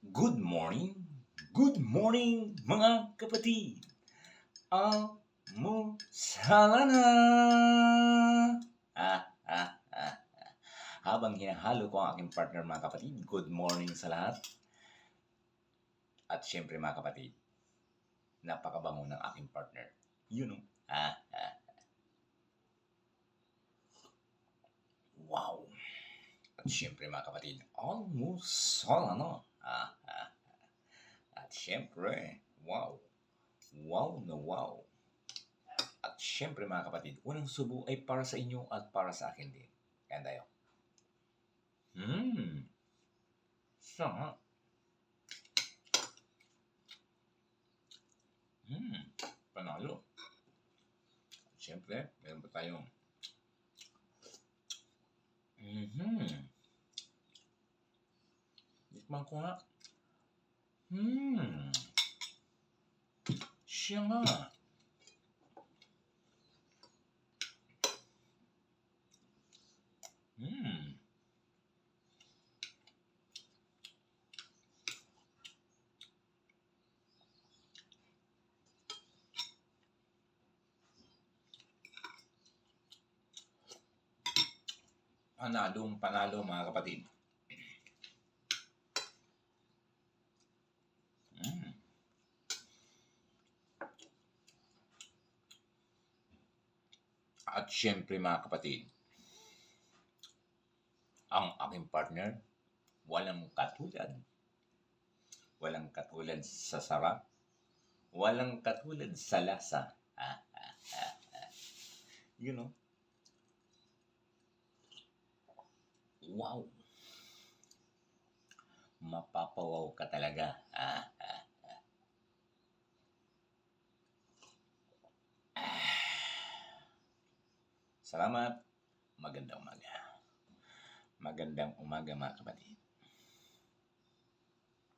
Good morning mga kapatid. Almusala na. Habang hinahalo ko ang aking partner mga kapatid, good morning sa lahat. At syempre mga kapatid, napakabango ng aking partner. You know. Wow. At syempre mga kapatid, almusala na. At syempre, wow. Wow na wow. At syempre mga kapatid, unang subo ay para sa inyo at para sa akin din. Kaya tayo. Sarap. Panalo. At syempre, meron pa tayong Tikman ko nga. Siya nga. Panalo mga kapatid. At syempre mga kapatid, ang aking partner, walang katulad. Walang katulad sa sarap. Walang katulad sa lasa. You know? Wow. Mapapawaw ka talaga. Salamat. Magandang umaga. Magandang umaga mga kapatid.